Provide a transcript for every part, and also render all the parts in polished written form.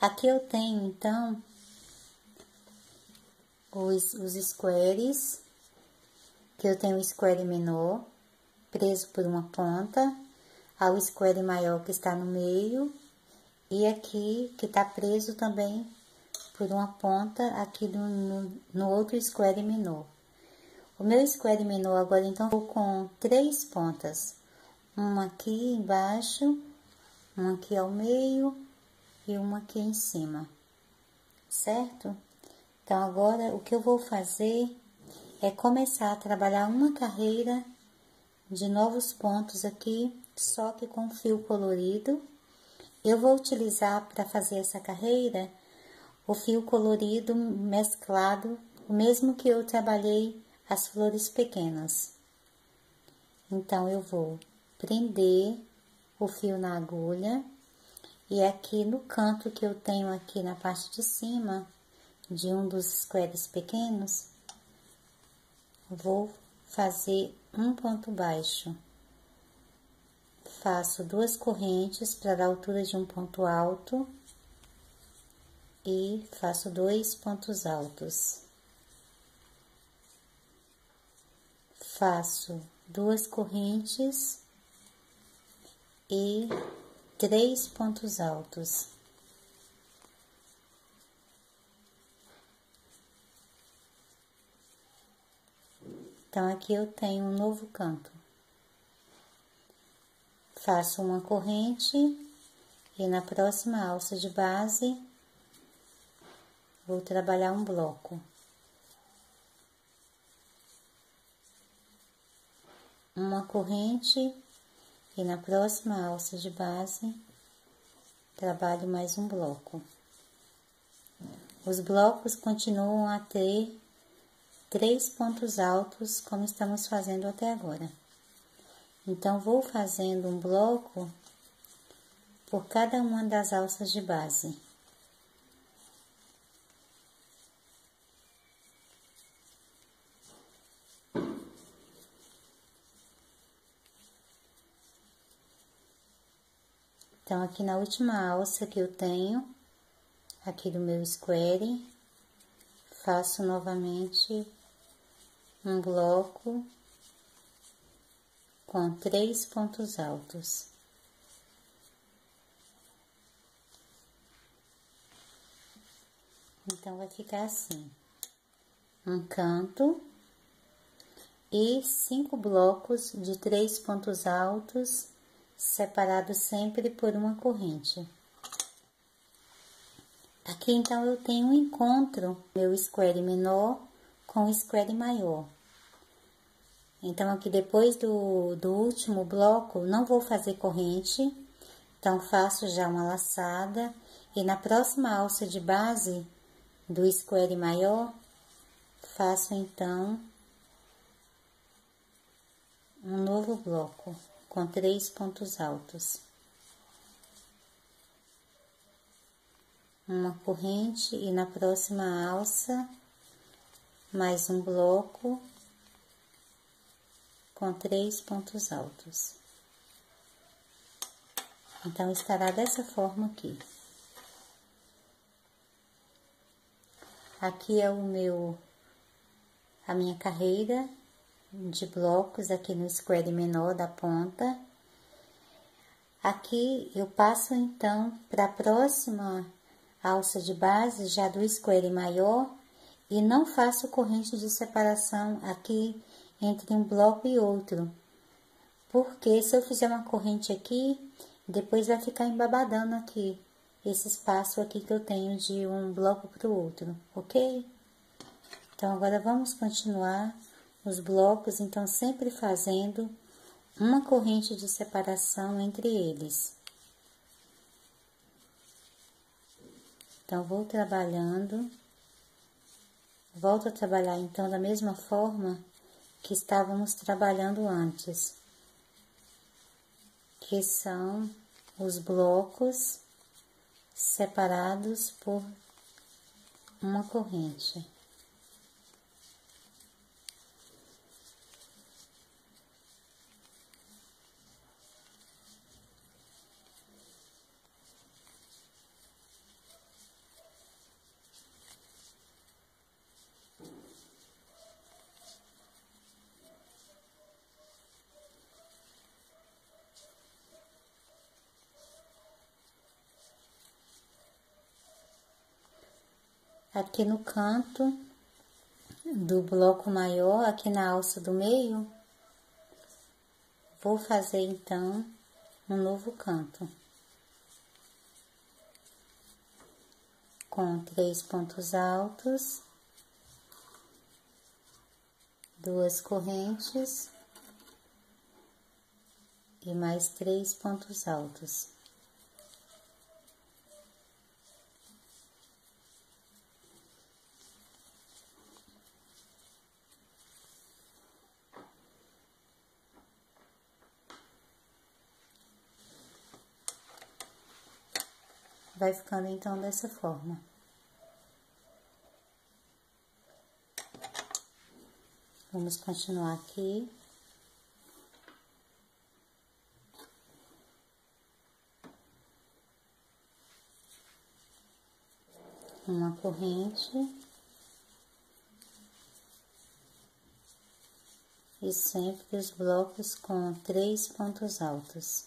Aqui eu tenho, então, os squares, que eu tenho o square menor, preso por uma ponta, ao square maior que está no meio, e aqui, que tá preso também por uma ponta, aqui no outro square menor. O meu square menor agora, então, vou com 3 pontas. Uma aqui embaixo, uma aqui ao meio e uma aqui em cima, certo? Então, agora, o que eu vou fazer é começar a trabalhar uma carreira de novos pontos aqui, só que com fio colorido. Eu vou utilizar para fazer essa carreira o fio colorido mesclado, o mesmo que eu trabalhei as flores pequenas. Então, eu vou prender o fio na agulha. E aqui no canto que eu tenho aqui na parte de cima de um dos squares pequenos, vou fazer um ponto baixo. Faço 2 correntes para dar a altura de um ponto alto e faço 2 pontos altos. Faço 2 correntes e 3 pontos altos. Então, aqui eu tenho um novo canto. Faço uma corrente e na próxima alça de base, vou trabalhar um bloco. Uma corrente e na próxima alça de base, trabalho mais um bloco. Os blocos continuam a ter 3 pontos altos, como estamos fazendo até agora. Então, vou fazendo um bloco por cada uma das alças de base. Então, aqui na última alça que eu tenho, aqui do meu square, faço novamente um bloco com 3 pontos altos. Então, vai ficar assim, um canto e 5 blocos de 3 pontos altos, separados sempre por uma corrente. Aqui, então, eu tenho um encontro, meu square menor com o square maior. Então, aqui depois do último bloco, não vou fazer corrente, então, faço já uma laçada, e na próxima alça de base do square maior, faço, então, um novo bloco com 3 pontos altos. Uma corrente e na próxima alça, mais um bloco com 3 pontos altos. Então, estará dessa forma aqui. Aqui é a minha carreira de blocos aqui no square menor da ponta. Aqui eu passo, então, para a próxima alça de base já do square maior e não faço corrente de separação aqui entre um bloco e outro, porque se eu fizer uma corrente aqui, depois vai ficar embabadando aqui, esse espaço aqui que eu tenho de um bloco para o outro, ok? Então, agora vamos continuar os blocos, então, sempre fazendo uma corrente de separação entre eles. Então, vou trabalhando, volto a trabalhar, então, da mesma forma que estávamos trabalhando antes. que são os blocos separados por uma corrente. Aqui no canto do bloco maior, aqui na alça do meio, vou fazer então um novo canto com 3 pontos altos, 2 correntes e mais 3 pontos altos. Vai ficando então dessa forma. Vamos continuar aqui. Uma corrente. E sempre os blocos com 3 pontos altos.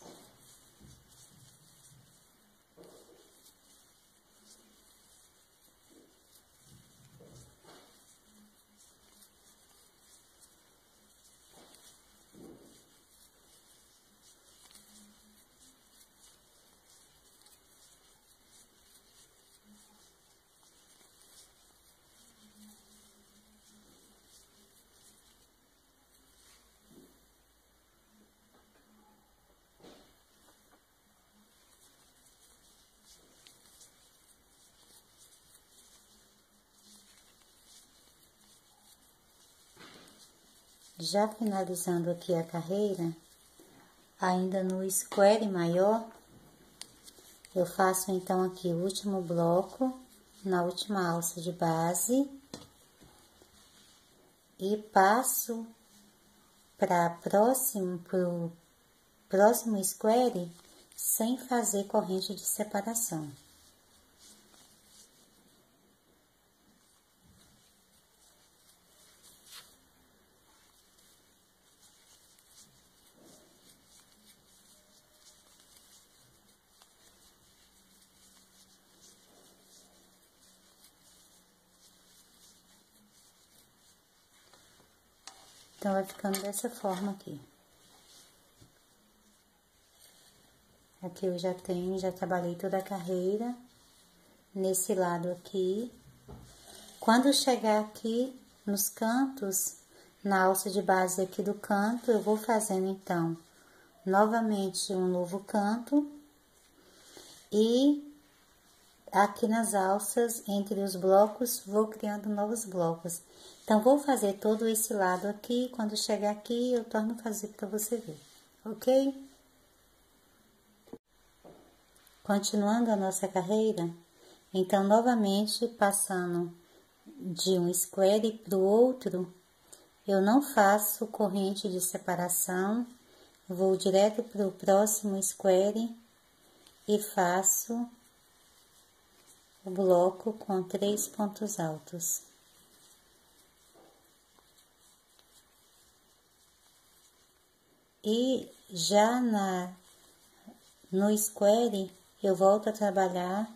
Já finalizando aqui a carreira, ainda no square maior, eu faço então aqui o último bloco, na última alça de base, e passo para pro próximo square sem fazer corrente de separação. Então, vai ficando dessa forma aqui. Aqui eu já trabalhei toda a carreira. Nesse lado aqui. Quando chegar aqui nos cantos, na alça de base aqui do canto, eu vou fazendo então, novamente um novo canto. E aqui nas alças, entre os blocos, vou criando novos blocos. Então, vou fazer todo esse lado aqui, quando chegar aqui, eu torno a fazer para você ver, ok? Continuando a nossa carreira, então, novamente, passando de um square para o outro, eu não faço corrente de separação, vou direto para o próximo square e faço o bloco com 3 pontos altos. E já no square, eu volto a trabalhar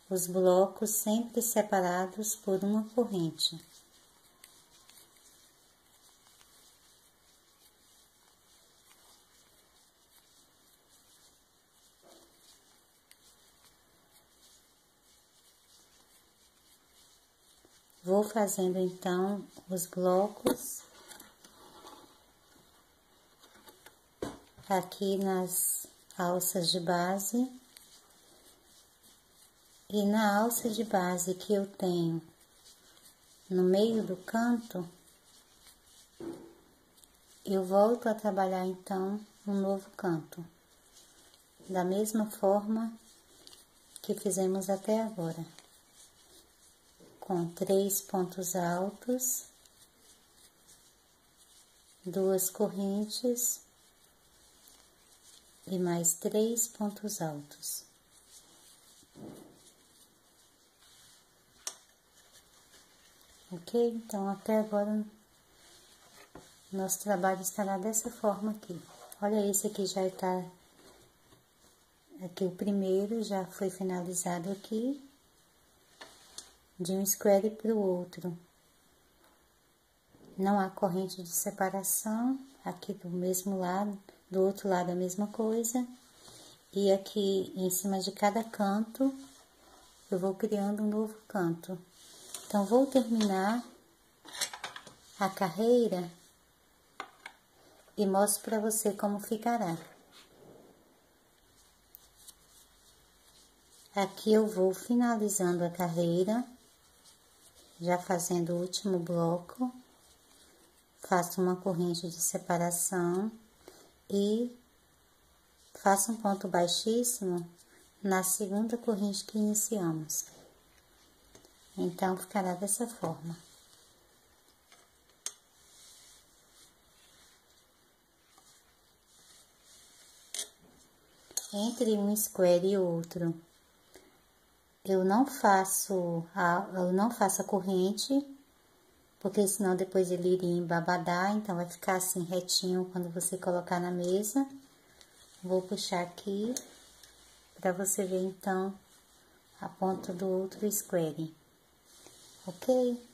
os blocos sempre separados por uma corrente. Vou fazendo então os blocos aqui nas alças de base, e na alça de base que eu tenho no meio do canto, eu volto a trabalhar então um novo canto, da mesma forma que fizemos até agora, com 3 pontos altos, 2 correntes e mais 3 pontos altos. Ok? Então, até agora, nosso trabalho estará dessa forma aqui. Olha, esse aqui já está... Aqui o primeiro já foi finalizado aqui, de um square para o outro. Não há corrente de separação, aqui do mesmo lado, do outro lado a mesma coisa. E aqui em cima de cada canto, eu vou criando um novo canto. Então, vou terminar a carreira e mostro para você como ficará. Aqui eu vou finalizando a carreira, já fazendo o último bloco, faço uma corrente de separação e faço um ponto baixíssimo na segunda corrente que iniciamos. Então, ficará dessa forma. Entre um square e outro, eu não faço a corrente, porque senão depois ele iria embabadar, então vai ficar assim retinho quando você colocar na mesa. Vou puxar aqui, para você ver então a ponta do outro square. Ok?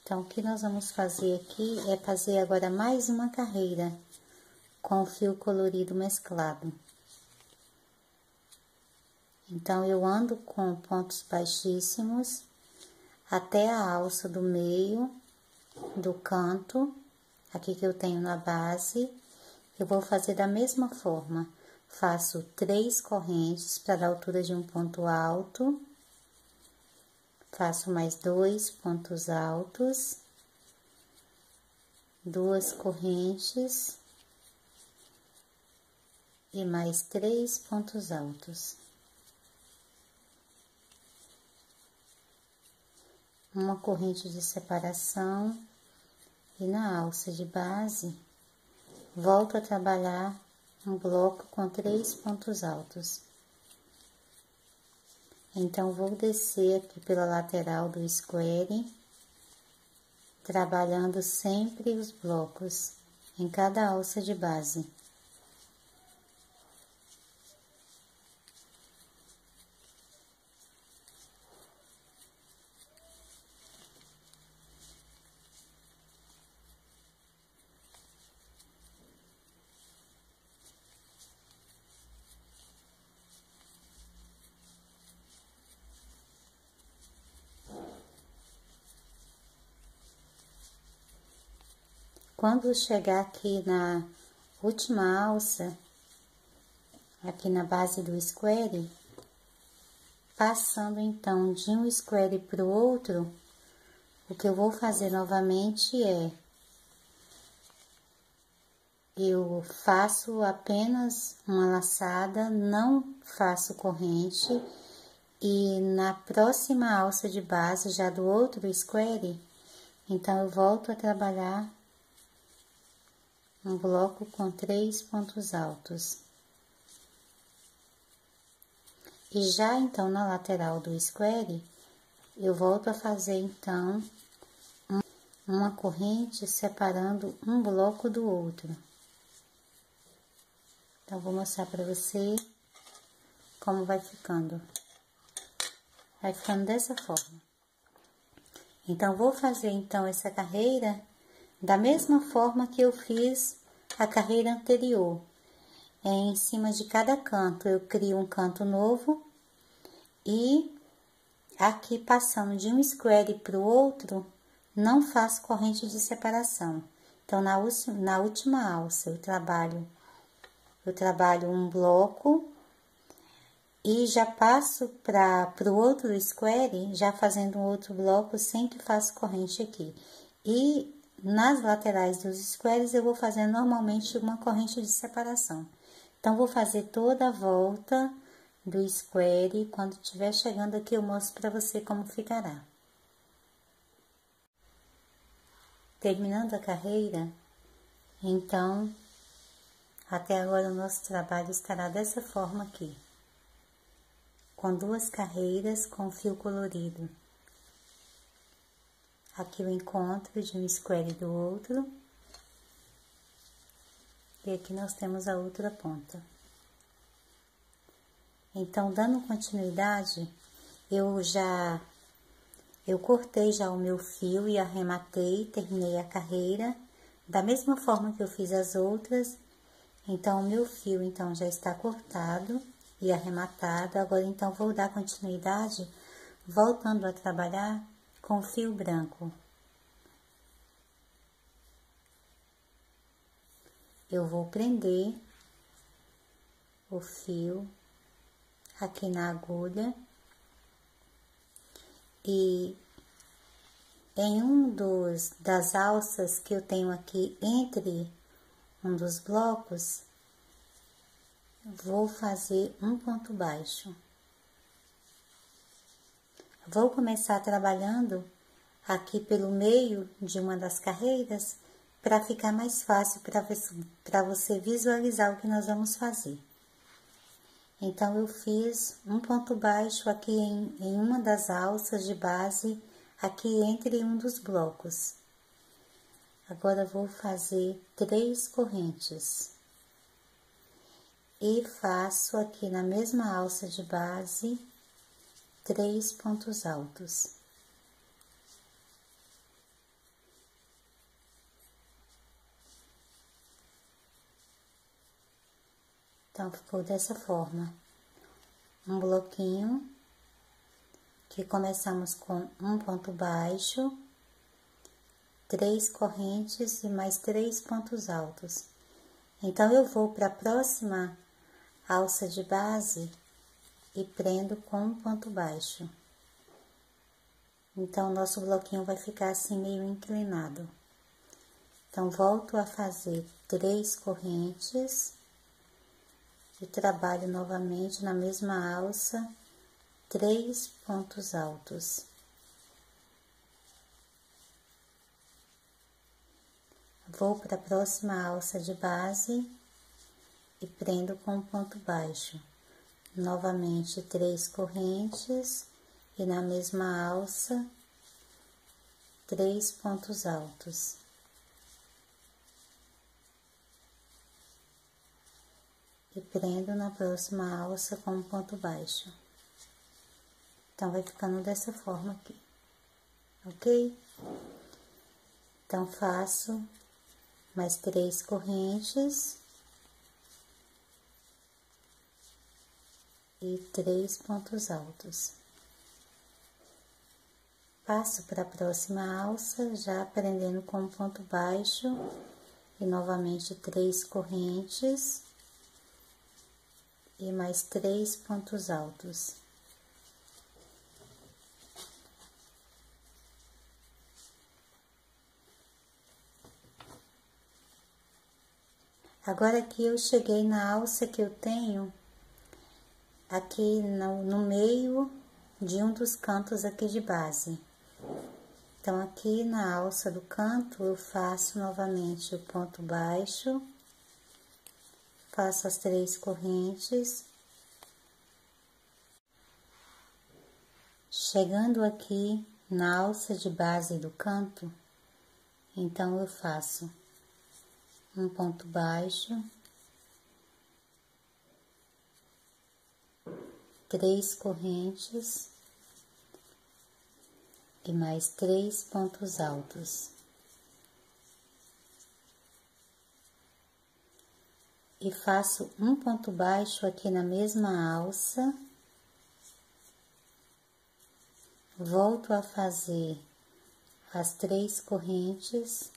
Então, o que nós vamos fazer aqui é fazer agora mais uma carreira com o fio colorido mesclado. Então, eu ando com pontos baixíssimos até a alça do meio do canto, aqui que eu tenho na base. Eu vou fazer da mesma forma, faço 3 correntes para dar altura de um ponto alto. Faço mais 2 pontos altos, 2 correntes e mais 3 pontos altos. Uma corrente de separação e na alça de base, volto a trabalhar um bloco com 3 pontos altos. Então, vou descer aqui pela lateral do square, trabalhando sempre os blocos em cada alça de base. Quando chegar aqui na última alça, aqui na base do square, passando então de um square para o outro, o que eu vou fazer novamente é, eu faço apenas uma laçada, não faço corrente, e na próxima alça de base, já do outro square, então eu volto a trabalhar um bloco com 3 pontos altos. E já então na lateral do square, eu volto a fazer então uma corrente separando um bloco do outro. Então, vou mostrar para você como vai ficando. Vai ficando dessa forma. Então, vou fazer então essa carreira da mesma forma que eu fiz a carreira anterior. Em cima de cada canto, eu crio um canto novo e aqui passando de um square para o outro, não faço corrente de separação. Então, na última alça, eu trabalho um bloco e já passo para o outro square, já fazendo um outro bloco sem que faça corrente aqui. E nas laterais dos squares eu vou fazer normalmente uma corrente de separação. Então, vou fazer toda a volta do square, quando estiver chegando aqui eu mostro para você como ficará. Terminando a carreira, então, até agora o nosso trabalho estará dessa forma aqui, com 2 carreiras com fio colorido. Aqui o encontro de um square do outro, e aqui nós temos a outra ponta. Então, dando continuidade, eu cortei já o meu fio e arrematei, terminei a carreira, da mesma forma que eu fiz as outras. Então, o meu fio, então, já está cortado e arrematado. Agora, então, vou dar continuidade, voltando a trabalhar com fio branco. Eu vou prender o fio aqui na agulha e em das alças que eu tenho aqui entre um dos blocos, vou fazer um ponto baixo. Vou começar trabalhando aqui pelo meio de uma das carreiras, para ficar mais fácil para você visualizar o que nós vamos fazer. Então, eu fiz um ponto baixo aqui em uma das alças de base, aqui entre um dos blocos. Agora, vou fazer 3 correntes. E faço aqui na mesma alça de base, 3 pontos altos. Então, ficou dessa forma, um bloquinho, que começamos com um ponto baixo, 3 correntes e mais 3 pontos altos. Então, eu vou para a próxima alça de base e prendo com um ponto baixo. Então, nosso bloquinho vai ficar assim meio inclinado. Então, volto a fazer 3 correntes. E trabalho novamente na mesma alça, 3 pontos altos. Vou para a próxima alça de base e prendo com um ponto baixo. Novamente 3 correntes e na mesma alça, 3 pontos altos. E prendo na próxima alça com um ponto baixo. Então, vai ficando dessa forma aqui, ok? Então, faço mais 3 correntes e 3 pontos altos. Passo para a próxima alça, já prendendo com um ponto baixo e novamente 3 correntes. E mais 3 pontos altos. Agora aqui eu cheguei na alça que eu tenho aqui no meio de um dos cantos aqui de base. Então, aqui na alça do canto, eu faço novamente o ponto baixo. Faço as 3 correntes. Chegando aqui na alça de base do canto, então eu faço um ponto baixo, 3 correntes e mais 3 pontos altos. E faço um ponto baixo aqui na mesma alça, volto a fazer as 3 correntes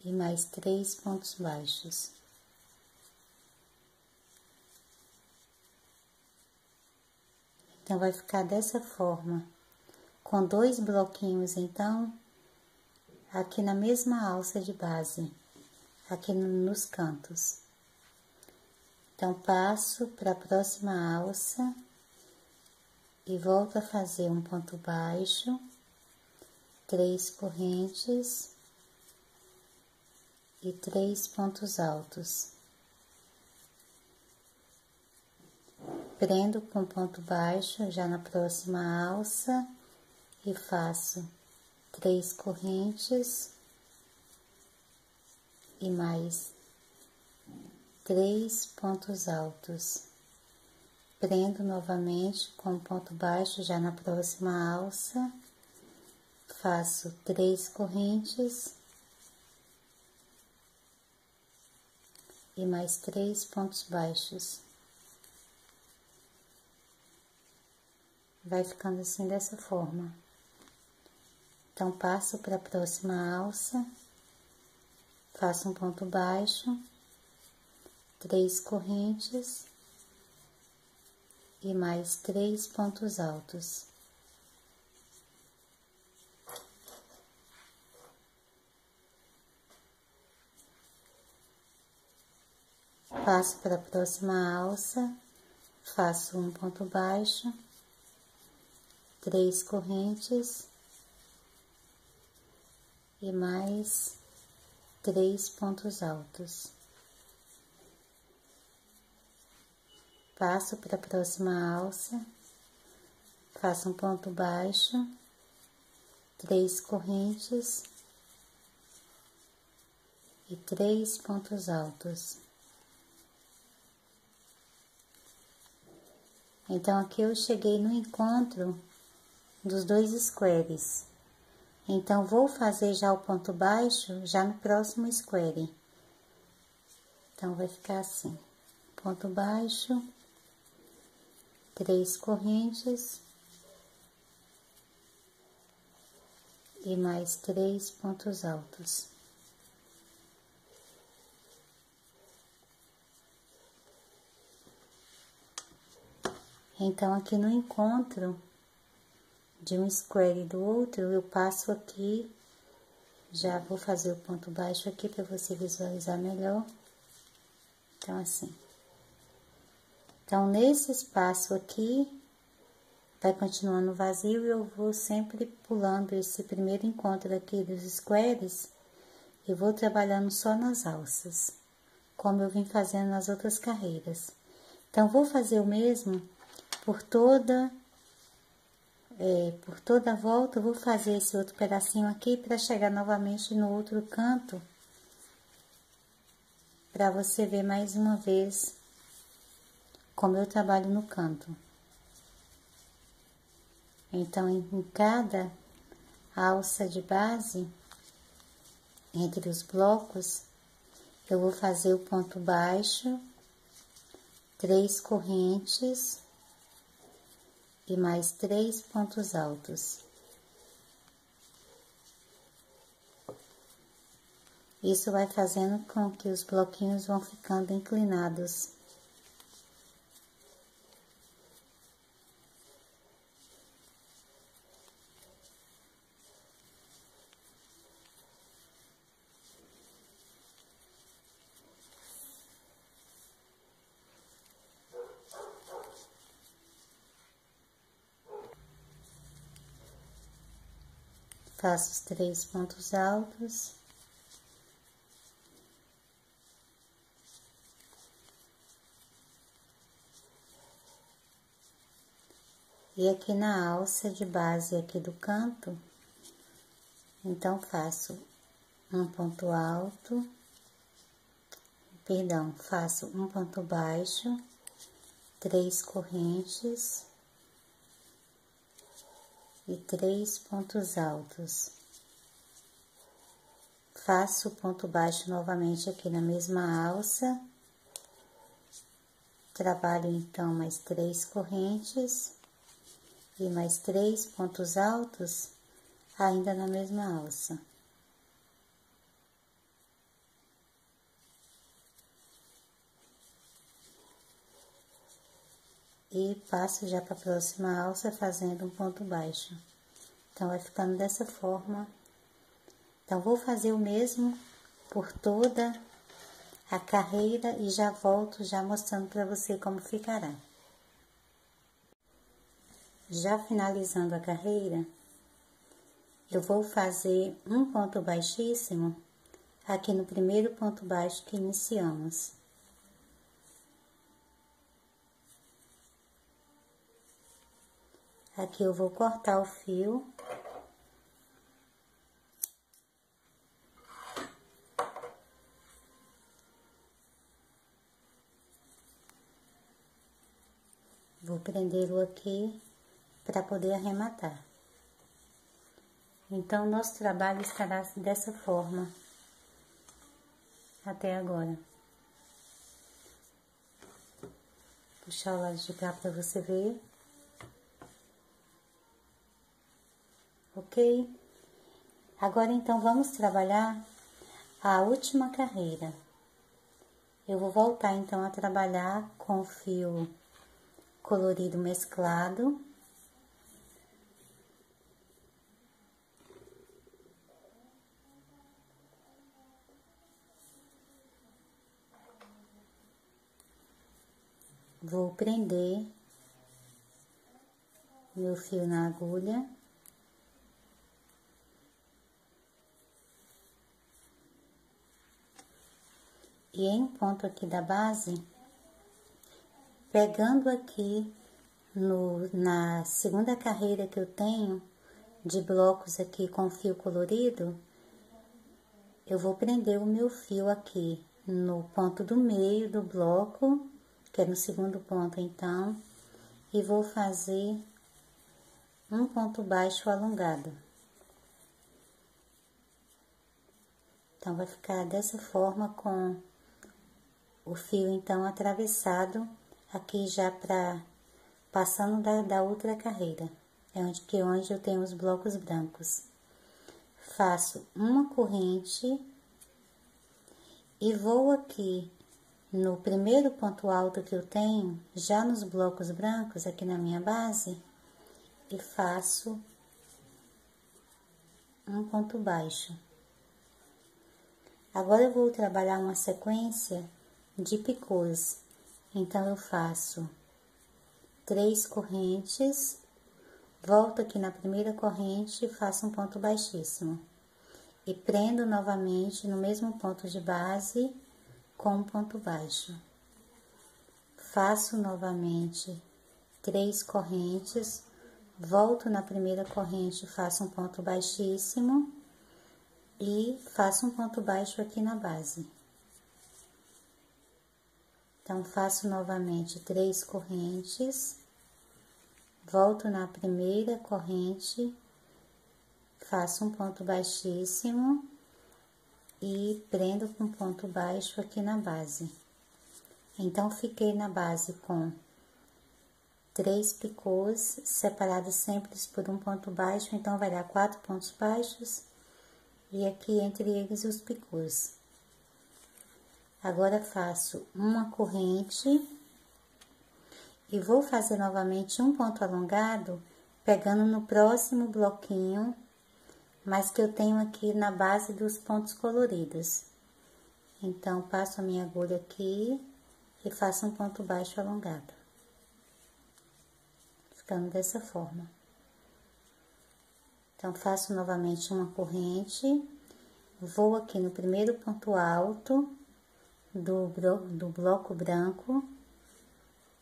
e mais 3 pontos baixos. Então, vai ficar dessa forma, com 2 bloquinhos, então, aqui na mesma alça de base, aqui nos cantos. Então, passo para a próxima alça e volto a fazer um ponto baixo, 3 correntes e 3 pontos altos. Prendo com ponto baixo já na próxima alça e faço 3 correntes e mais 3 pontos altos. Prendo novamente com ponto baixo já na próxima alça, faço 3 correntes e mais 3 pontos baixos. Vai ficando assim dessa forma. Então, passo para a próxima alça, faço um ponto baixo, 3 correntes e mais 3 pontos altos. Passo para a próxima alça, faço um ponto baixo, 3 correntes e mais 3 pontos altos. Passo para a próxima alça, faço um ponto baixo, 3 correntes e 3 pontos altos. Então, aqui eu cheguei no encontro dos 2 squares. Então, vou fazer já o ponto baixo já no próximo square. Então, vai ficar assim, ponto baixo, 3 correntes e mais 3 pontos altos. Então, aqui no encontro de um square e do outro, eu passo aqui, já vou fazer o ponto baixo aqui para você visualizar melhor. Então, assim. Então, nesse espaço aqui, vai continuando vazio e eu vou sempre pulando esse primeiro encontro aqui dos squares e vou trabalhando só nas alças, como eu vim fazendo nas outras carreiras. Então, vou fazer o mesmo por toda a volta, eu vou fazer esse outro pedacinho aqui para chegar novamente no outro canto, para você ver mais uma vez como eu trabalho no canto. Então, em cada alça de base, entre os blocos, eu vou fazer o ponto baixo, 3 correntes e mais 3 pontos altos. Isso vai fazendo com que os bloquinhos vão ficando inclinados. Faço os 3 pontos altos. E aqui na alça de base aqui do canto, então faço um ponto alto, faço um ponto baixo, 3 correntes e 3 pontos altos. Faço o ponto baixo novamente aqui na mesma alça, trabalho então mais 3 correntes e mais 3 pontos altos ainda na mesma alça. E passo já para a próxima alça fazendo um ponto baixo. Então, vai ficando dessa forma Então, vou fazer o mesmo por toda a carreira e já volto já mostrando para você como ficará. Já finalizando a carreira, eu vou fazer um ponto baixíssimo aqui no primeiro ponto baixo que iniciamos. Aqui eu vou cortar o fio. Vou prendê-lo aqui para poder arrematar. Então, nosso trabalho estará dessa forma até agora. Puxar o lado de cá para você ver. Ok? Agora, então, vamos trabalhar a última carreira. Eu vou voltar, então, a trabalhar com o fio colorido mesclado. Vou prender meu fio na agulha. E em um ponto aqui da base, pegando aqui na segunda carreira que eu tenho de blocos aqui com fio colorido, eu vou prender o meu fio aqui no ponto do meio do bloco, que é no segundo ponto, então, e vou fazer um ponto baixo alongado. Então, vai ficar dessa forma com o fio, então, atravessado aqui já passando da outra carreira. É onde eu tenho os blocos brancos. Faço uma corrente e vou aqui no primeiro ponto alto que eu tenho, já nos blocos brancos, aqui na minha base, e faço um ponto baixo. Agora, eu vou trabalhar uma sequência de picôs. Então, eu faço 3 correntes, volto aqui na primeira corrente e faço um ponto baixíssimo. E prendo novamente no mesmo ponto de base com um ponto baixo. Faço novamente 3 correntes, volto na primeira corrente, faço um ponto baixíssimo e faço um ponto baixo aqui na base. Então, faço novamente 3 correntes, volto na primeira corrente, faço um ponto baixíssimo e prendo com ponto baixo aqui na base. Então, fiquei na base com 3 picôs, separados sempre por um ponto baixo, então vai dar 4 pontos baixos, e aqui entre eles os picôs. Agora, faço uma corrente e vou fazer novamente um ponto alongado, pegando no próximo bloquinho, mas que eu tenho aqui na base dos pontos coloridos. Então, passo a minha agulha aqui e faço um ponto baixo alongado, ficando dessa forma. Então, faço novamente uma corrente, vou aqui no primeiro ponto alto do bloco branco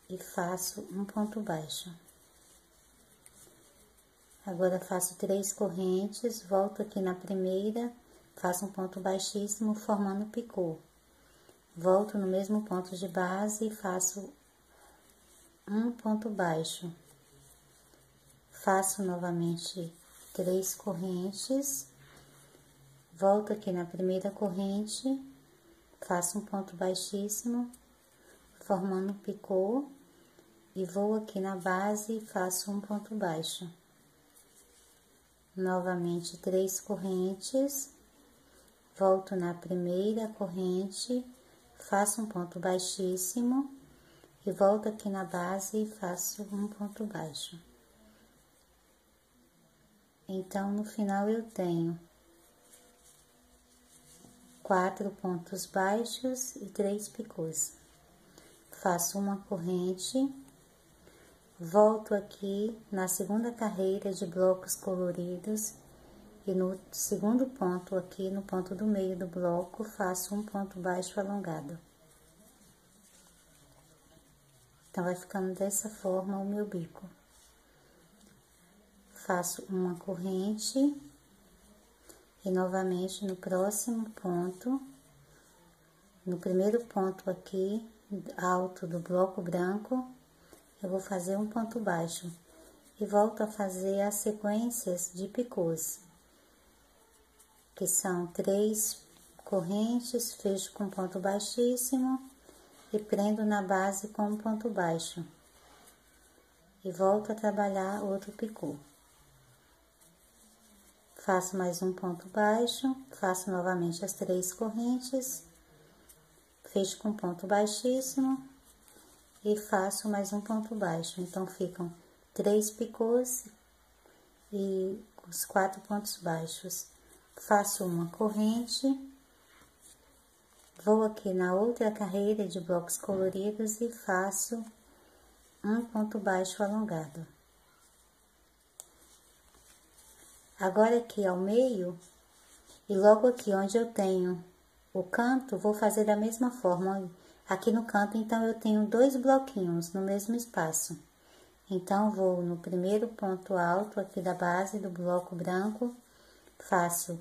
e faço um ponto baixo. Agora, faço 3 correntes, volto aqui na primeira, faço um ponto baixíssimo, formando picô. Volto no mesmo ponto de base e faço um ponto baixo. Faço novamente 3 correntes, volto aqui na primeira corrente, faço um ponto baixíssimo, formando picô, e vou aqui na base e faço um ponto baixo. Novamente 3 correntes, volto na primeira corrente, faço um ponto baixíssimo e volto aqui na base e faço um ponto baixo. Então, no final eu tenho 4 pontos baixos e 3 picôs. Faço uma corrente, volto aqui na segunda carreira de blocos coloridos e no segundo ponto aqui, no ponto do meio do bloco, faço um ponto baixo alongado. Então, vai ficando dessa forma o meu bico. Faço uma corrente e novamente no próximo ponto, no primeiro ponto aqui, alto do bloco branco, eu vou fazer um ponto baixo e volto a fazer as sequências de picôs, que são 3 correntes, fecho com ponto baixíssimo e prendo na base com um ponto baixo e volto a trabalhar outro picô. Faço mais um ponto baixo, faço novamente as 3 correntes, fecho com ponto baixíssimo e faço mais um ponto baixo. Então, ficam 3 picôs e os 4 pontos baixos. Faço uma corrente, vou aqui na outra carreira de blocos coloridos e faço um ponto baixo alongado. Agora aqui ao meio, e logo aqui onde eu tenho o canto, vou fazer da mesma forma. Aqui no canto, então, eu tenho 2 bloquinhos no mesmo espaço. Então, vou no primeiro ponto alto aqui da base do bloco branco, faço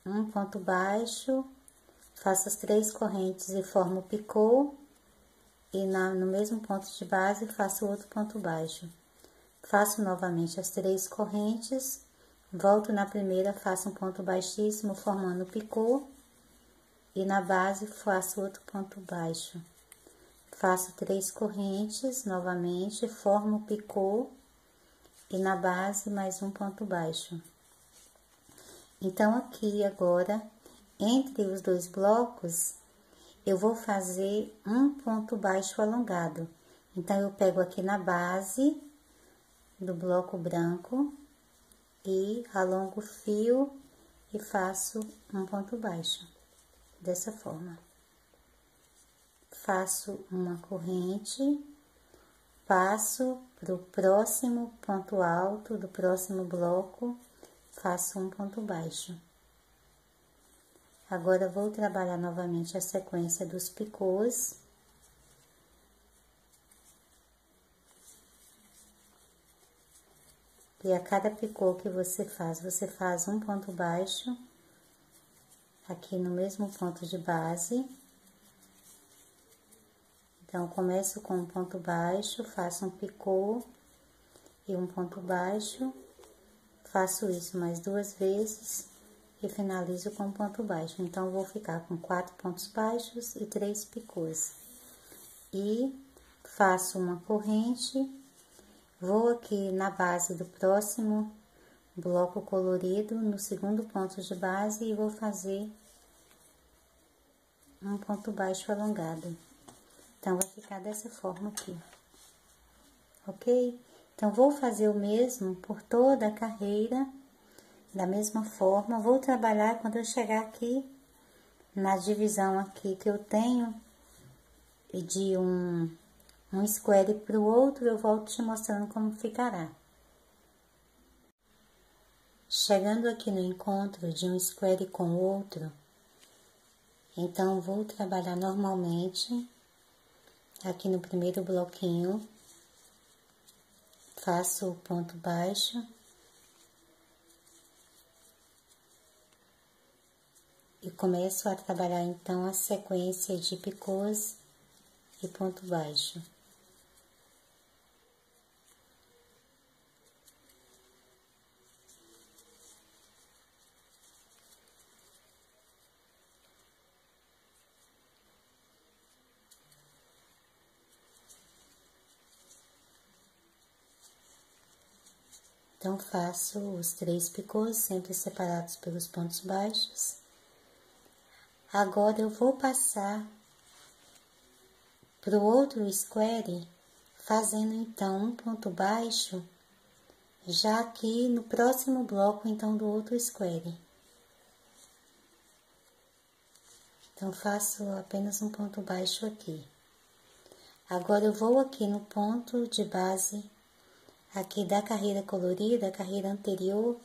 um ponto baixo, faço as 3 correntes e formo o picô, e no mesmo ponto de base faço outro ponto baixo. Faço novamente as 3 correntes, volto na primeira, faço um ponto baixíssimo, formando o picô, e na base faço outro ponto baixo. Faço 3 correntes, novamente, formo o picô, e na base mais um ponto baixo. Então, aqui agora, entre os 2 blocos, eu vou fazer um ponto baixo alongado. Então, eu pego aqui na base do bloco branco e alongo o fio e faço um ponto baixo, dessa forma. Faço uma corrente, passo para o próximo ponto alto do próximo bloco, faço um ponto baixo. Agora, vou trabalhar novamente a sequência dos picôs. E a cada picô que você faz um ponto baixo, aqui no mesmo ponto de base. Então, começo com um ponto baixo, faço um picô e um ponto baixo, faço isso mais 2 vezes e finalizo com um ponto baixo. Então, vou ficar com 4 pontos baixos e 3 picôs. E faço uma corrente, vou aqui na base do próximo bloco colorido, no segundo ponto de base, e vou fazer um ponto baixo alongado. Então, vai ficar dessa forma aqui, ok? Então, vou fazer o mesmo por toda a carreira, da mesma forma. Vou trabalhar quando eu chegar aqui, na divisão aqui que eu tenho, de um square para o outro, eu volto te mostrando como ficará. Chegando aqui no encontro de um square com o outro, então, vou trabalhar normalmente. Aqui no primeiro bloquinho, faço o ponto baixo e começo a trabalhar então a sequência de picôs e ponto baixo. Então, faço os 3 picôs, sempre separados pelos pontos baixos. Agora, eu vou passar para o outro square, fazendo, então, um ponto baixo, já aqui no próximo bloco, então, do outro square. Então, faço apenas um ponto baixo aqui. Agora, eu vou aqui no ponto de base, aqui da carreira colorida, a carreira anterior.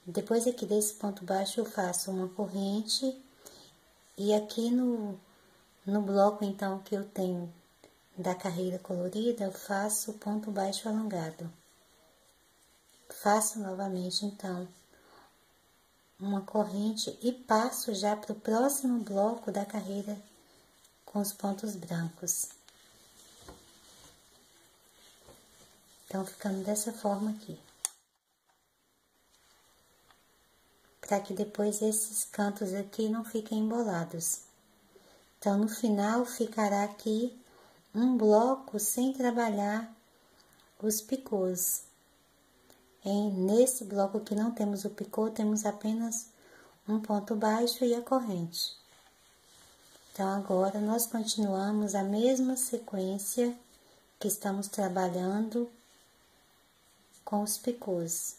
Depois aqui desse ponto baixo, eu faço uma corrente. E aqui no bloco, então, que eu tenho da carreira colorida, eu faço ponto baixo alongado. Faço novamente, então, uma corrente e passo já para o próximo bloco da carreira com os pontos brancos. Então, ficando dessa forma aqui. Para que depois esses cantos aqui não fiquem embolados. Então, no final, ficará aqui um bloco sem trabalhar os picôs. Nesse bloco que não temos o picô, temos apenas um ponto baixo e a corrente. Então, agora, nós continuamos a mesma sequência que estamos trabalhando com os picôs,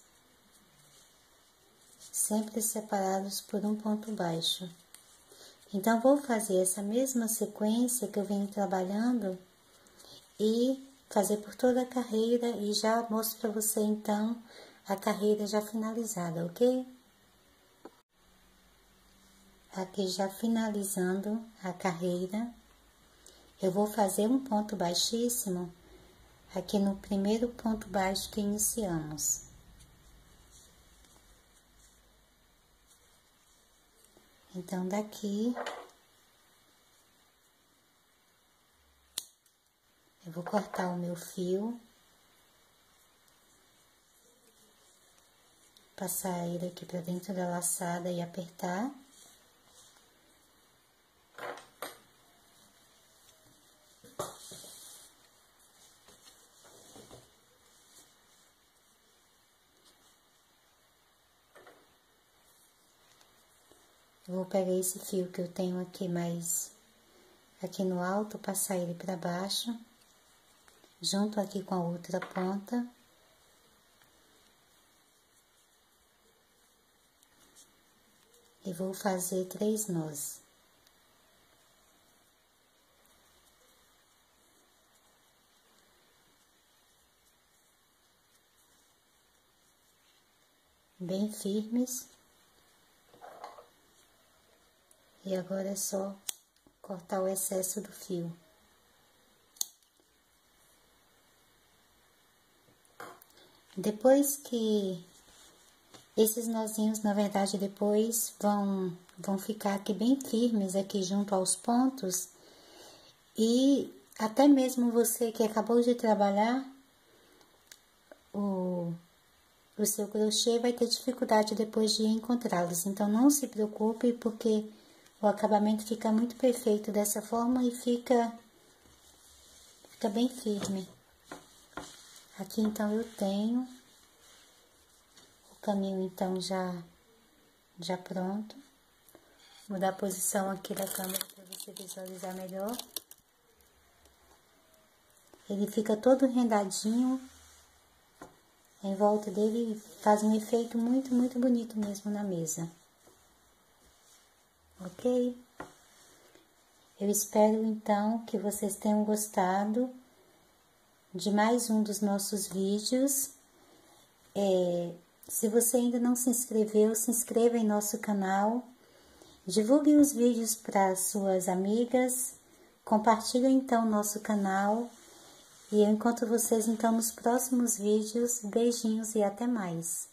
sempre separados por um ponto baixo. Então, vou fazer essa mesma sequência que eu venho trabalhando e fazer por toda a carreira e já mostro para você, então, a carreira já finalizada, ok? Aqui já finalizando a carreira, eu vou fazer um ponto baixíssimo aqui no primeiro ponto baixo que iniciamos. Então, daqui, eu vou cortar o meu fio, passar ele aqui pra dentro da laçada e apertar. Eu vou pegar esse fio que eu tenho aqui mais aqui no alto, passar ele para baixo, junto aqui com a outra ponta. E vou fazer 3 nós. Bem firmes. E agora é só cortar o excesso do fio. Depois que esses nozinhos, na verdade, depois vão ficar aqui bem firmes aqui junto aos pontos. E até mesmo você que acabou de trabalhar o seu crochê vai ter dificuldade depois de encontrá-los. Então, não se preocupe, porque o acabamento fica muito perfeito dessa forma e fica bem firme. Aqui, então, eu tenho o caminho, então, já pronto. Vou dar a posição aqui da câmera para você visualizar melhor. Ele fica todo rendadinho. Em volta dele faz um efeito muito, muito bonito mesmo na mesa. Ok? Eu espero, então, que vocês tenham gostado de mais um dos nossos vídeos. Se você ainda não se inscreveu, se inscreva em nosso canal. Divulgue os vídeos para suas amigas. Compartilhe, então, nosso canal. E eu encontro vocês, então, nos próximos vídeos. Beijinhos e até mais!